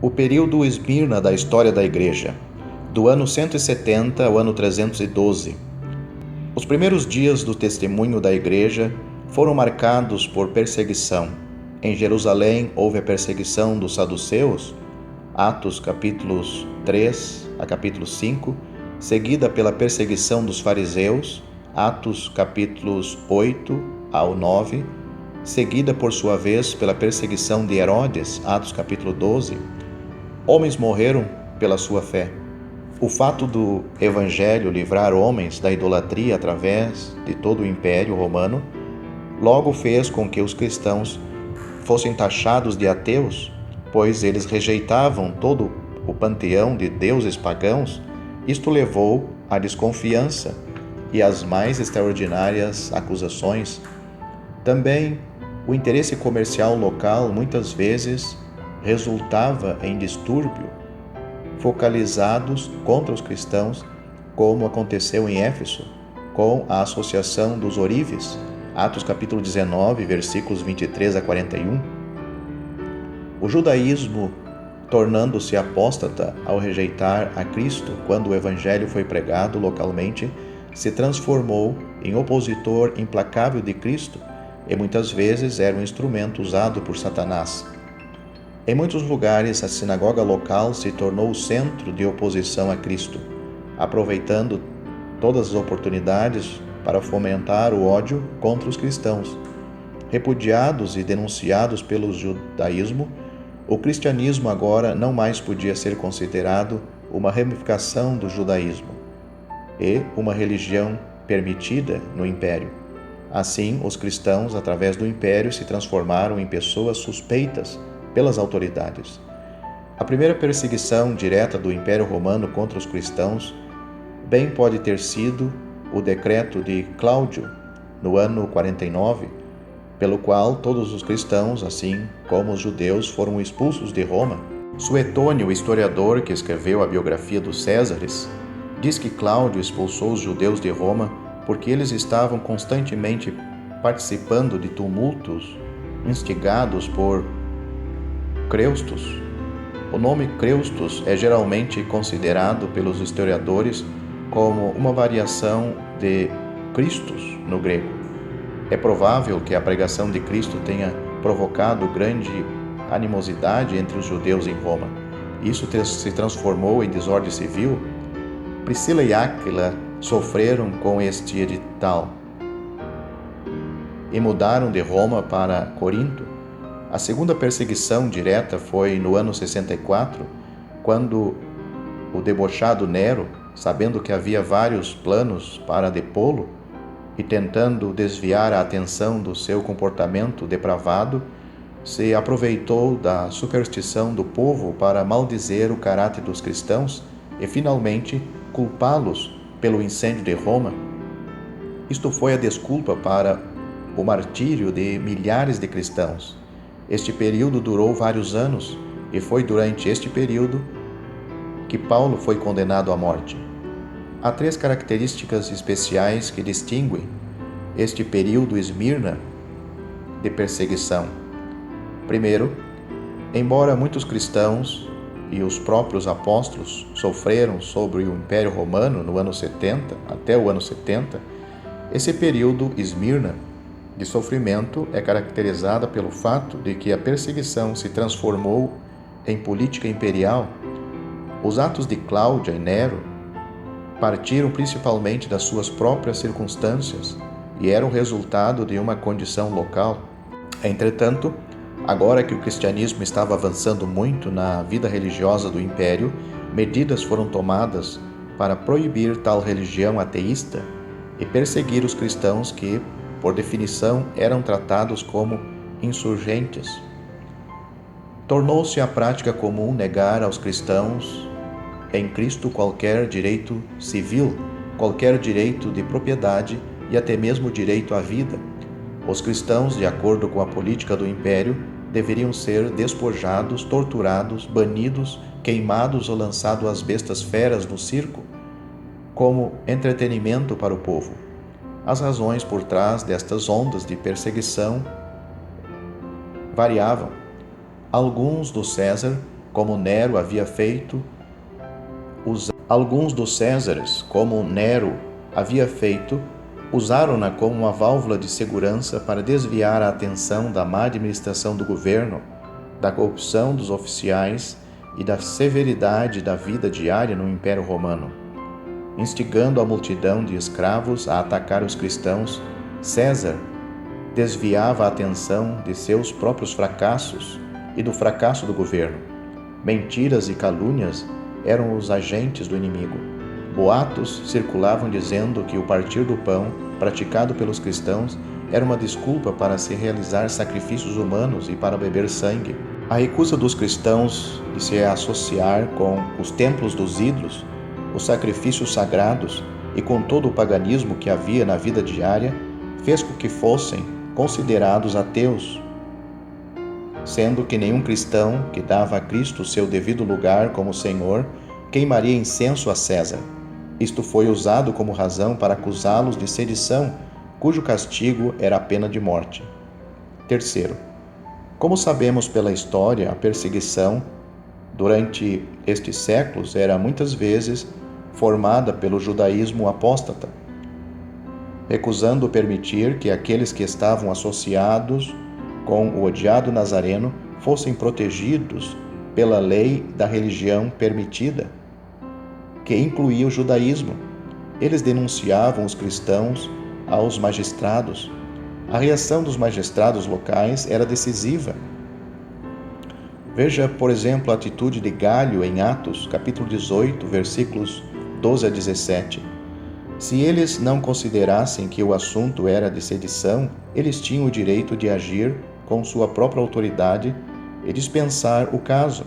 O período Esmirna da história da Igreja, do ano 170 ao ano 312. Os primeiros dias do testemunho da Igreja foram marcados por perseguição. Em Jerusalém houve a perseguição dos saduceus, Atos capítulos 3 a capítulo 5, seguida pela perseguição dos fariseus, Atos capítulos 8 ao 9, seguida por sua vez pela perseguição de Herodes, Atos capítulo 12. Homens morreram pela sua fé. O fato do Evangelho livrar homens da idolatria através de todo o Império Romano logo fez com que os cristãos fossem taxados de ateus, pois eles rejeitavam todo o panteão de deuses pagãos. Isto levou à desconfiança e às mais extraordinárias acusações. Também o interesse comercial local muitas vezes resultava em distúrbio focalizados contra os cristãos, como aconteceu em Éfeso com a associação dos ourives, Atos capítulo 19, versículos 23 a 41. O judaísmo, tornando-se apóstata ao rejeitar a Cristo quando o evangelho foi pregado localmente, se transformou em opositor implacável de Cristo e muitas vezes era um instrumento usado por Satanás. Em muitos lugares, a sinagoga local se tornou o centro de oposição a Cristo, aproveitando todas as oportunidades para fomentar o ódio contra os cristãos. Repudiados e denunciados pelo judaísmo, o cristianismo agora não mais podia ser considerado uma ramificação do judaísmo e uma religião permitida no Império. Assim, os cristãos, através do Império, se transformaram em pessoas suspeitas pelas autoridades. A primeira perseguição direta do Império Romano contra os cristãos bem pode ter sido o decreto de Cláudio, no ano 49, pelo qual todos os cristãos, assim como os judeus, foram expulsos de Roma. Suetônio, o historiador que escreveu a biografia dos Césares, diz que Cláudio expulsou os judeus de Roma porque eles estavam constantemente participando de tumultos instigados por Creustos. O nome Creustos é geralmente considerado pelos historiadores como uma variação de Christus no grego. É provável que a pregação de Cristo tenha provocado grande animosidade entre os judeus em Roma. Isso se transformou em desordem civil. Priscila e Áquila sofreram com este edital e mudaram de Roma para Corinto. A segunda perseguição direta foi no ano 64, quando o debochado Nero, sabendo que havia vários planos para depô-lo e tentando desviar a atenção do seu comportamento depravado, se aproveitou da superstição do povo para maldizer o caráter dos cristãos e finalmente culpá-los pelo incêndio de Roma. Isto foi a desculpa para o martírio de milhares de cristãos. Este período durou vários anos e foi durante este período que Paulo foi condenado à morte. Há três características especiais que distinguem este período Esmirna de perseguição. Primeiro, embora muitos cristãos e os próprios apóstolos sofreram sobre o Império Romano no ano 70 até o ano 70, esse período Esmirna de sofrimento é caracterizada pelo fato de que a perseguição se transformou em política imperial. Os atos de Cláudia e Nero partiram principalmente das suas próprias circunstâncias e eram resultado de uma condição local. Entretanto, agora que o cristianismo estava avançando muito na vida religiosa do império, medidas foram tomadas para proibir tal religião ateísta e perseguir os cristãos que, por definição, eram tratados como insurgentes. Tornou-se a prática comum negar aos cristãos em Cristo qualquer direito civil, qualquer direito de propriedade e até mesmo direito à vida. Os cristãos, de acordo com a política do império, deveriam ser despojados, torturados, banidos, queimados ou lançados às bestas feras no circo, como entretenimento para o povo. As razões por trás destas ondas de perseguição variavam. Alguns do César como Nero havia feito, alguns dos Césares, como Nero havia feito, usaram-na como uma válvula de segurança para desviar a atenção da má administração do governo, da corrupção dos oficiais e da severidade da vida diária no Império Romano. Instigando a multidão de escravos a atacar os cristãos, César desviava a atenção de seus próprios fracassos e do fracasso do governo. Mentiras e calúnias eram os agentes do inimigo. Boatos circulavam dizendo que o partir do pão, praticado pelos cristãos, era uma desculpa para se realizar sacrifícios humanos e para beber sangue. A recusa dos cristãos de se associar com os templos dos ídolos, os sacrifícios sagrados e com todo o paganismo que havia na vida diária, fez com que fossem considerados ateus, sendo que nenhum cristão que dava a Cristo seu devido lugar como Senhor queimaria incenso a César. Isto foi usado como razão para acusá-los de sedição, cujo castigo era a pena de morte. Terceiro, como sabemos pela história, a perseguição durante estes séculos era muitas vezes formada pelo judaísmo apóstata, recusando permitir que aqueles que estavam associados com o odiado Nazareno fossem protegidos pela lei da religião permitida, que incluía o judaísmo. Eles denunciavam os cristãos aos magistrados. A reação dos magistrados locais era decisiva. Veja, por exemplo, a atitude de Galho em Atos, capítulo 18, versículos 12 a 17. Se eles não considerassem que o assunto era de sedição, eles tinham o direito de agir com sua própria autoridade e dispensar o caso.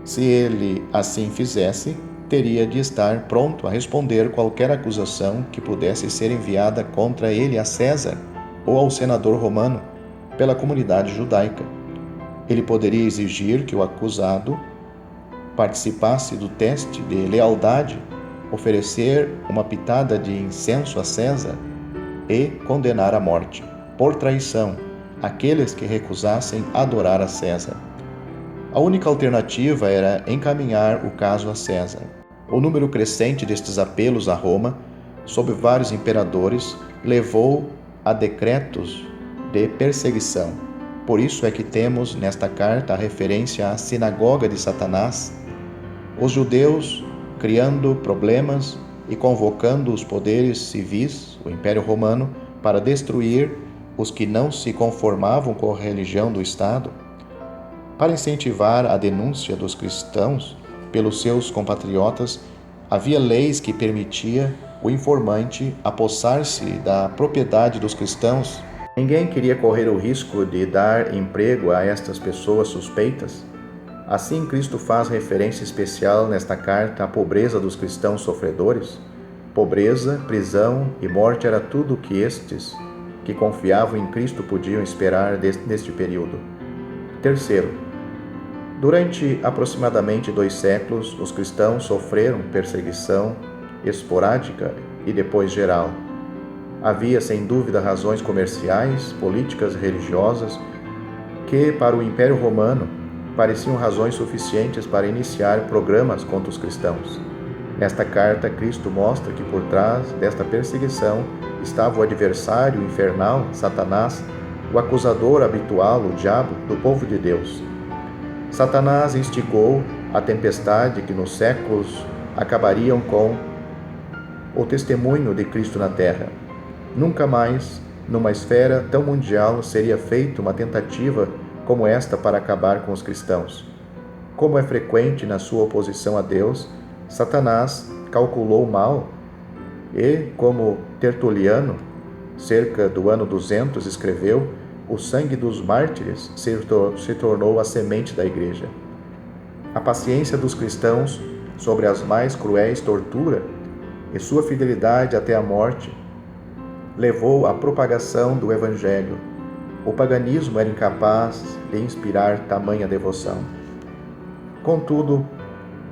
Se ele assim fizesse, teria de estar pronto a responder qualquer acusação que pudesse ser enviada contra ele a César ou ao senador romano pela comunidade judaica. Ele poderia exigir que o acusado participasse do teste de lealdade, oferecer uma pitada de incenso a César e condenar à morte, por traição, aqueles que recusassem adorar a César. A única alternativa era encaminhar o caso a César. O número crescente destes apelos a Roma, sob vários imperadores, levou a decretos de perseguição. Por isso é que temos nesta carta a referência à sinagoga de Satanás. Os judeus criando problemas e convocando os poderes civis, o Império Romano, para destruir os que não se conformavam com a religião do Estado. Para incentivar a denúncia dos cristãos pelos seus compatriotas, havia leis que permitiam o informante apossar-se da propriedade dos cristãos. Ninguém queria correr o risco de dar emprego a estas pessoas suspeitas. Assim, Cristo faz referência especial nesta carta à pobreza dos cristãos sofredores. Pobreza, prisão e morte era tudo o que estes que confiavam em Cristo podiam esperar neste período. Terceiro, durante aproximadamente 2 séculos, os cristãos sofreram perseguição esporádica e depois geral. Havia, sem dúvida, razões comerciais, políticas e religiosas que, para o Império Romano, pareciam razões suficientes para iniciar programas contra os cristãos. Nesta carta, Cristo mostra que por trás desta perseguição estava o adversário infernal, Satanás, o acusador habitual, o diabo, do povo de Deus. Satanás instigou a tempestade que nos séculos acabariam com o testemunho de Cristo na terra. Nunca mais, numa esfera tão mundial, seria feita uma tentativa como esta para acabar com os cristãos. Como é frequente na sua oposição a Deus, Satanás calculou mal e, como Tertuliano, cerca do ano 200, escreveu, o sangue dos mártires se tornou a semente da igreja. A paciência dos cristãos sobre as mais cruéis torturas e sua fidelidade até a morte levou à propagação do Evangelho. O paganismo era incapaz de inspirar tamanha devoção. Contudo,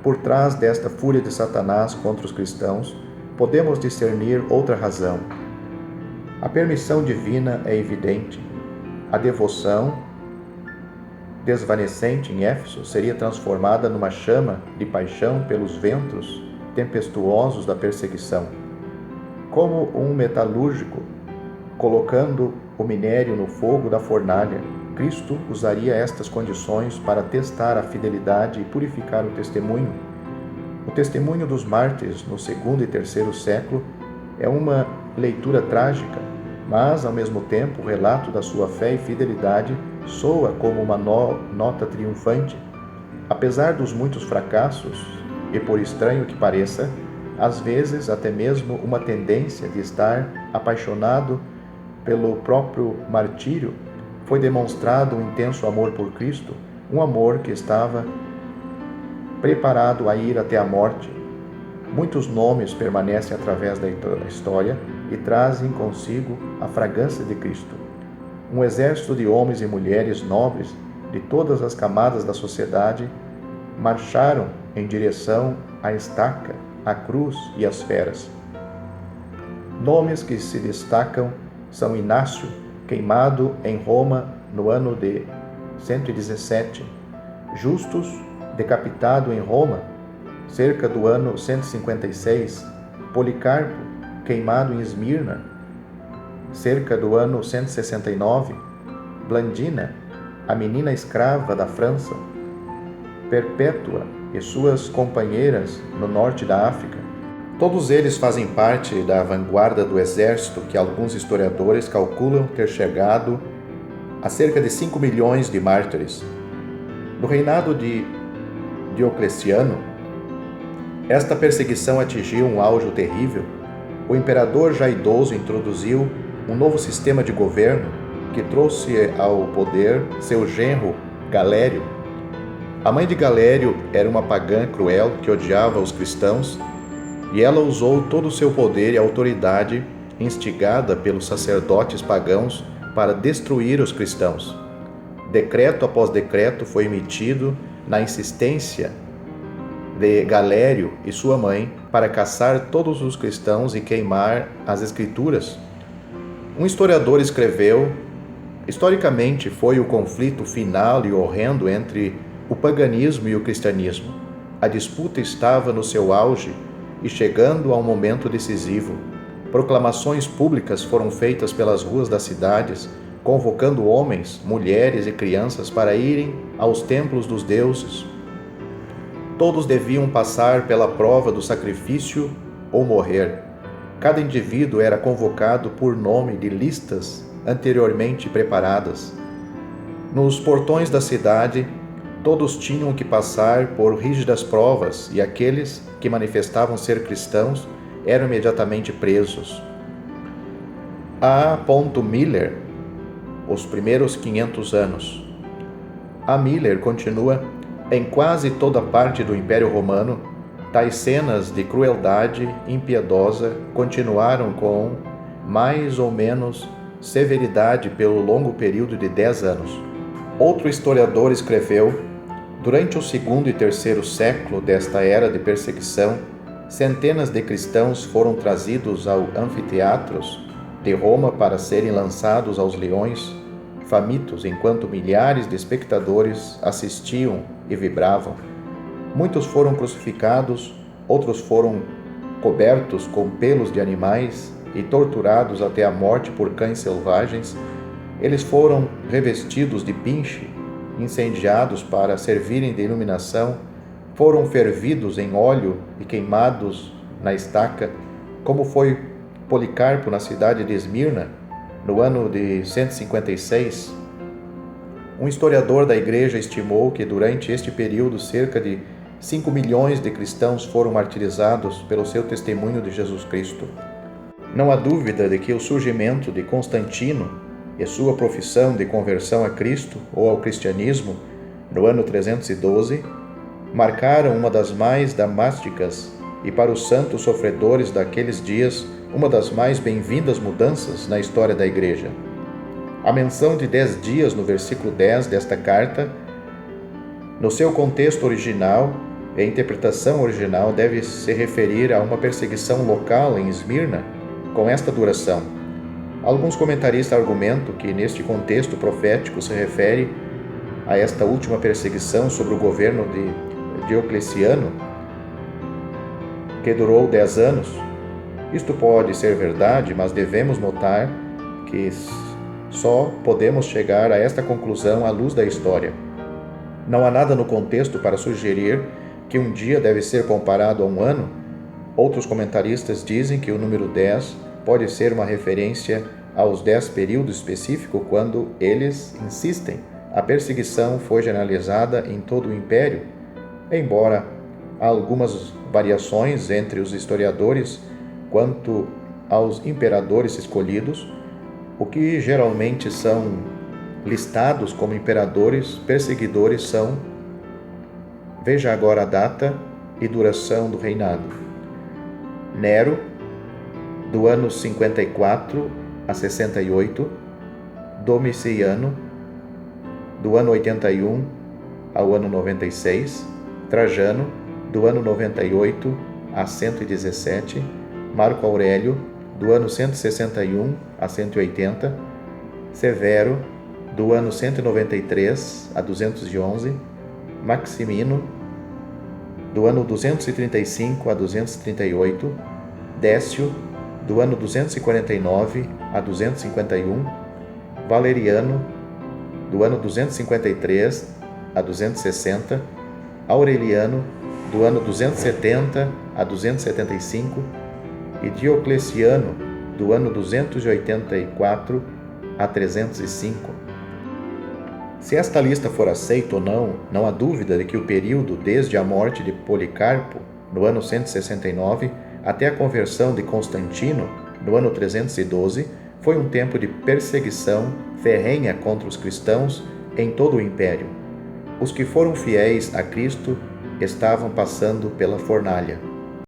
por trás desta fúria de Satanás contra os cristãos, podemos discernir outra razão. A permissão divina é evidente. A devoção desvanecente em Éfeso seria transformada numa chama de paixão pelos ventos tempestuosos da perseguição. Como um metalúrgico colocando o minério no fogo da fornalha, Cristo usaria estas condições para testar a fidelidade e purificar o testemunho. O testemunho dos mártires no segundo e terceiro século é uma leitura trágica, mas, ao mesmo tempo, o relato da sua fé e fidelidade soa como uma nota triunfante. Apesar dos muitos fracassos, e por estranho que pareça, às vezes até mesmo uma tendência de estar apaixonado pelo próprio martírio, foi demonstrado um intenso amor por Cristo, um amor que estava preparado a ir até a morte. Muitos nomes permanecem através da história e trazem consigo a fragrância de Cristo. Um exército de homens e mulheres nobres de todas as camadas da sociedade marcharam em direção à estaca, à cruz e às feras. Nomes que se destacam são Inácio, queimado em Roma no ano de 117, Justus, decapitado em Roma, cerca do ano 156, Policarpo, queimado em Esmirna, cerca do ano 169, Blandina, a menina escrava da França, Perpétua e suas companheiras no norte da África. Todos eles fazem parte da vanguarda do exército que alguns historiadores calculam ter chegado a cerca de 5 milhões de mártires. No reinado de Diocleciano, esta perseguição atingiu um auge terrível. O imperador já idoso introduziu um novo sistema de governo que trouxe ao poder seu genro Galério. A mãe de Galério era uma pagã cruel que odiava os cristãos, e ela usou todo o seu poder e autoridade, instigada pelos sacerdotes pagãos, para destruir os cristãos. Decreto após decreto foi emitido na insistência de Galério e sua mãe para caçar todos os cristãos e queimar as escrituras. Um historiador escreveu: historicamente foi o conflito final e horrendo entre o paganismo e o cristianismo. A disputa estava no seu auge e chegando a um momento decisivo. Proclamações públicas foram feitas pelas ruas das cidades, convocando homens, mulheres e crianças para irem aos templos dos deuses. Todos deviam passar pela prova do sacrifício ou morrer. Cada indivíduo era convocado por nome de listas anteriormente preparadas. Nos portões da cidade, todos tinham que passar por rígidas provas e aqueles que manifestavam ser cristãos eram imediatamente presos. A. Miller, os primeiros 500 anos. A. Miller continua: em quase toda parte do Império Romano, tais cenas de crueldade impiedosa continuaram com mais ou menos severidade pelo longo período de 10 anos. Outro historiador escreveu: durante o segundo e terceiro século desta era de perseguição, centenas de cristãos foram trazidos aos anfiteatros de Roma para serem lançados aos leões, famintos, enquanto milhares de espectadores assistiam e vibravam. Muitos foram crucificados, outros foram cobertos com pelos de animais e torturados até a morte por cães selvagens. Eles foram revestidos de pinche, incendiados para servirem de iluminação, foram fervidos em óleo e queimados na estaca, como foi Policarpo na cidade de Esmirna, no ano de 156. Um historiador da igreja estimou que durante este período cerca de 5 milhões de cristãos foram martirizados pelo seu testemunho de Jesus Cristo. Não há dúvida de que o surgimento de Constantino e sua profissão de conversão a Cristo ou ao cristianismo no ano 312 marcaram uma das mais damásticas e, para os santos sofredores daqueles dias, uma das mais bem-vindas mudanças na história da Igreja. A menção de 10 dias no versículo 10 desta carta, no seu contexto original e a interpretação original, deve se referir a uma perseguição local em Esmirna com esta duração. Alguns comentaristas argumentam que neste contexto profético se refere a esta última perseguição sobre o governo de Diocleciano, que durou 10 anos. Isto pode ser verdade, mas devemos notar que só podemos chegar a esta conclusão à luz da história. Não há nada no contexto para sugerir que um dia deve ser comparado a um ano. Outros comentaristas dizem que o número 10 pode ser uma referência aos 10 períodos específicos quando eles insistem. A perseguição foi generalizada em todo o império, embora há algumas variações entre os historiadores quanto aos imperadores escolhidos, o que geralmente são listados como imperadores perseguidores são: veja agora a data e duração do reinado. Nero, do ano 54 a 68, Domiciano, do ano 81 ao ano 96, Trajano, do ano 98 a 117, Marco Aurélio, do ano 161 a 180, Severo, do ano 193 a 211, Maximino, do ano 235 a 238, Décio, do ano 249 a 251, Valeriano, do ano 253 a 260, Aureliano, do ano 270 a 275, e Diocleciano, do ano 284 a 305. Se esta lista for aceita ou não, não há dúvida de que o período desde a morte de Policarpo, no ano 169, até a conversão de Constantino, no ano 312, foi um tempo de perseguição ferrenha contra os cristãos em todo o império. Os que foram fiéis a Cristo estavam passando pela fornalha.